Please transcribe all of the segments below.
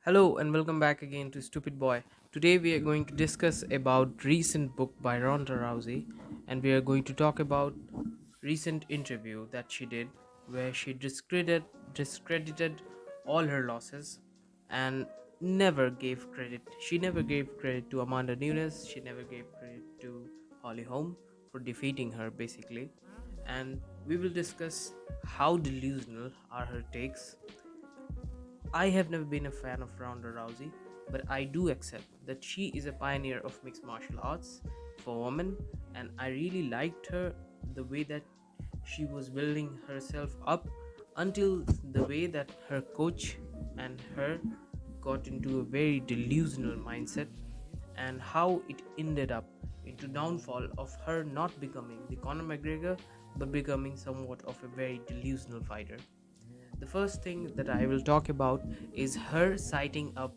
Hello and welcome back again to Stupid Boy. Today we are going to discuss about recent book by Ronda Rousey, and we are going to talk about recent interview that she did where she discredited all her losses and never gave credit. She never gave credit to Amanda Nunez. She never gave credit to Holly Holm for defeating her basically. And we will discuss how delusional are her takes. I have never been a fan of Ronda Rousey, but I do accept that she is a pioneer of mixed martial arts for women, and I really liked her the way that she was building herself up until the way that her coach and her got into a very delusional mindset and how it ended up into downfall of her not becoming the Conor McGregor but becoming somewhat of a very delusional fighter. The first thing that I will talk about is her citing up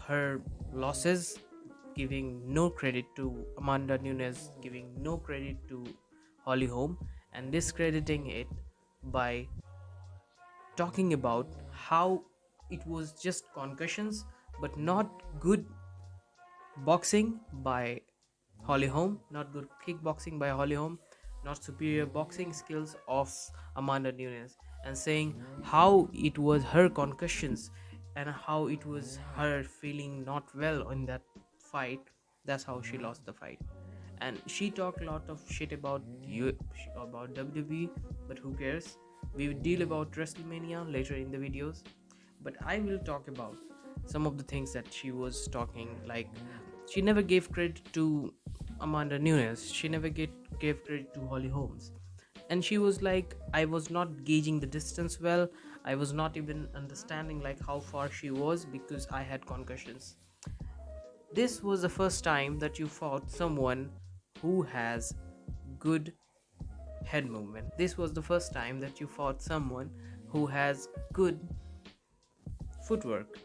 her losses, giving no credit to Amanda Nunes, giving no credit to Holly Holm, and discrediting it by talking about how it was just concussions but not good boxing by Holly Holm, not good kickboxing by Holly Holm, not superior boxing skills of Amanda Nunes, and saying how it was her concussions and how it was her feeling not well in that fight. That's how she lost the fight. And she talked a lot of shit about about WWE, but who cares? We will deal about WrestleMania later in the videos, but I will talk about some of the things that she was talking. Like, she never gave credit to Amanda Nunes, she never gave credit to Holly Holmes, and she was like, I was not gauging the distance well, I was not even understanding like how far she was because I had concussions. This was the first time that you fought someone who has good head movement. This was the first time that you fought someone who has good footwork.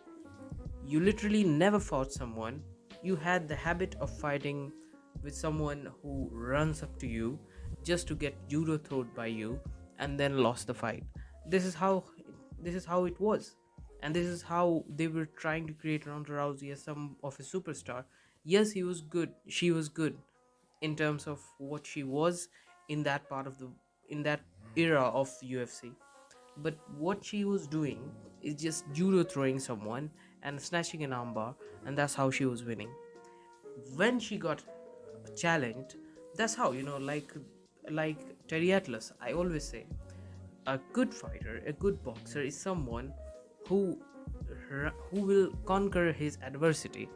You literally never fought someone. You had the habit of fighting with someone who runs up to you just to get judo thrown by you and then lost the fight. This is how it was. And this is how they were trying to create Ronda Rousey as some of a superstar. Yes, he was good. She was good in terms of what she was in that part of the in that era of UFC, but what she was doing is just judo throwing someone and snatching an armbar, and that's how she was winning. When she got challenged, that's how, like Terry Atlas, I always say a good fighter, a good boxer is someone who who will conquer his adversity,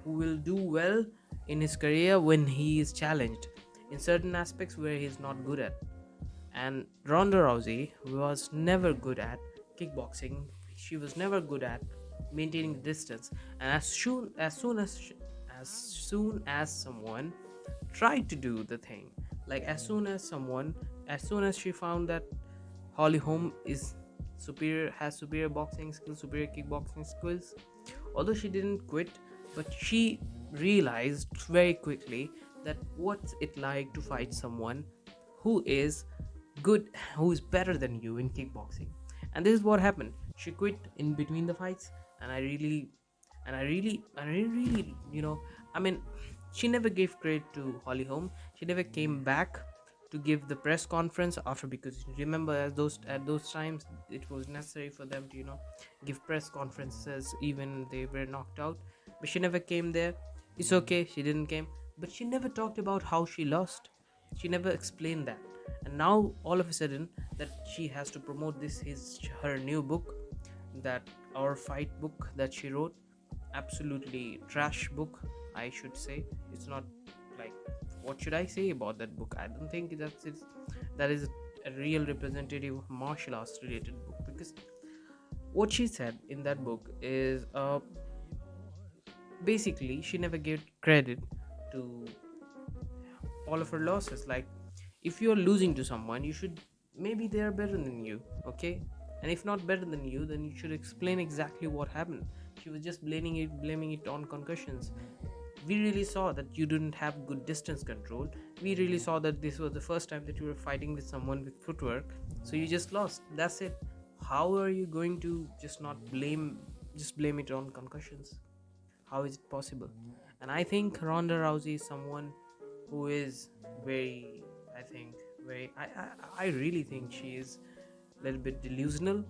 who will do well in his career when he is challenged in certain aspects where he is not good at. And Ronda Rousey was never good at kickboxing. She was never good at maintaining the distance. And as soon as someone tried to do the thing, like as soon as she found that Holly Holm is superior, has superior boxing skills, superior kickboxing skills, although she didn't quit, but she realized very quickly that what's it like to fight someone who is good, who is better than you in kickboxing. And this is what happened. She quit in between the fights, and I really, I mean, she never gave credit to Holly Holm. She never came back to give the press conference after, because remember, at those times it was necessary for them to give press conferences even they were knocked out. But she never came there. It's okay, she didn't came, but she never talked about how she lost. She never explained that. And now all of a sudden that she has to promote this is her new book, that our fight book that she wrote. Absolutely trash book, I should say. It's not like, what should I say about that book? I don't think that is a real representative of martial arts related book, because what she said in that book is basically she never gave credit to all of her losses. Like, if you're losing to someone, you should, maybe they are better than you, okay? And if not better than you, then you should explain exactly what happened. She was just blaming it on concussions. We really saw that you didn't have good distance control. We really saw that this was the first time that you were fighting with someone with footwork, so you just lost. That's it. How are you going to just not blame just blame it on concussions. How is it possible? And I think Ronda Rousey is someone who is very, I think, very. I really think she is a little bit delusional.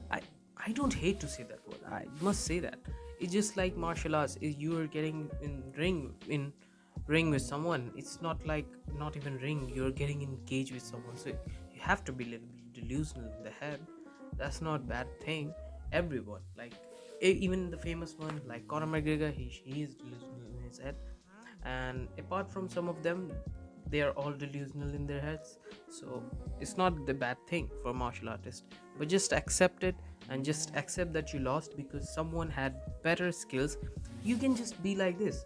I don't hate to say that word. I must say that. It's just like martial arts. Is you are getting in ring with someone. It's not like not even ring. You're getting engaged with someone. So you have to be a little bit delusional in the head. That's not bad thing. Everyone like even the famous one like Conor McGregor. He is delusional in his head. And apart from some of them, they are all delusional in their heads. So it's not the bad thing for martial artists, but just accept it and just accept that you lost because someone had better skills. You can just be like this.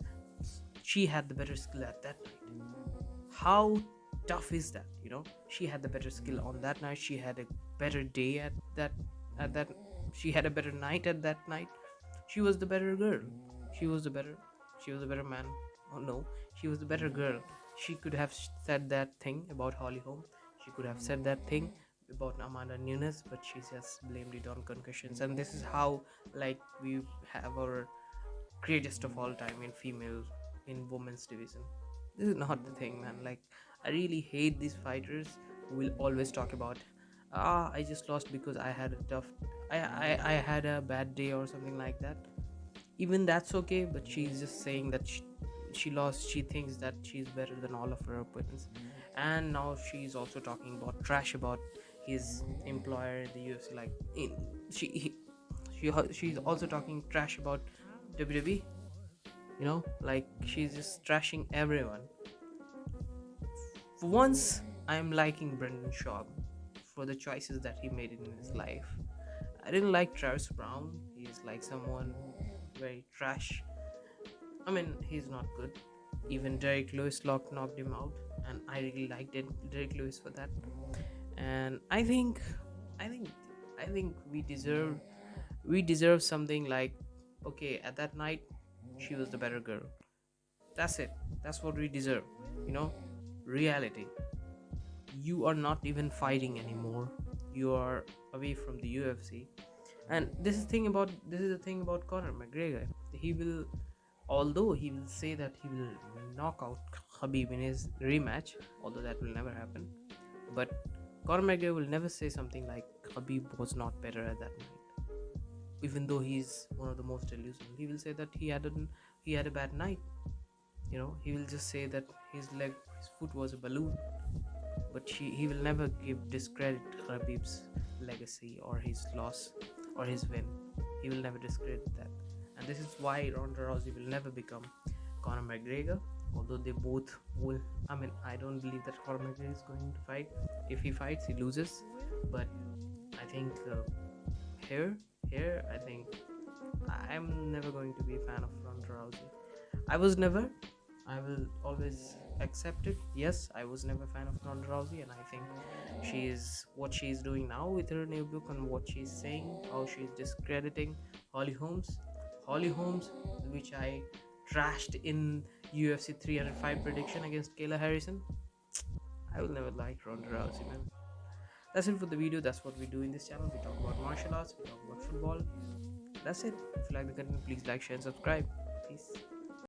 She had the better skill at that night. How tough is that? She had the better skill on that night. She had a better day at that she had a better night at that night. She was the better girl. she was the better she was the better man. Oh no, she was the better girl. She could have said that thing about Holly Holm. She could have said that thing about Amanda Nunez, but she just blamed it on concussions. And this is how, like, we have our greatest of all time in female in women's division. This is not the thing, man. Like, I really hate these fighters who will always talk about, I just lost because I had a tough, I had a bad day or something like that. Even that's okay, but she's just saying that she lost. She thinks that she's better than all of her opponents. And now she's also talking about trash about his employer in the UFC. Like, she's also talking trash about WWE. Like, she's just trashing everyone. For once, I'm liking Brendan Schaub for the choices that he made in his life. I didn't like Travis Brown. He's like someone very trash. I mean, he's not good. Even Derek Lewis knocked him out, and I really liked Derek Lewis for that. And I think, I think we deserve something like, okay, at that night, she was the better girl. That's it. That's what we deserve. You know, reality. You are not even fighting anymore. You are away from the UFC. And this is the thing about Conor McGregor. He will, although he will say that he will knock out Khabib in his rematch, although that will never happen. But Conor McGregor will never say something like Khabib was not better at that night, even though he's one of the most delusional. He will say that he had a bad night. He will just say that his foot was a balloon. But he will never discredit Khabib's legacy or his loss or his win. He will never discredit that. And this is why Ronda Rousey will never become Conor McGregor. Although they both will. I mean, I don't believe that Conor McGregor is going to fight. If he fights, he loses. But I think here, I think I'm never going to be a fan of Ronda Rousey. I was never. I will always accept it. Yes, I was never a fan of Ronda Rousey, and I think what she's doing now with her new book and what she's saying, how she's discrediting Holly Holmes, which I trashed in UFC 305 prediction against Kayla Harrison. I will never like Ronda Rousey, man. That's it for the video. That's what we do in this channel. We talk about martial arts, we talk about football. That's it. If you like the content, please like, share, and subscribe. Peace.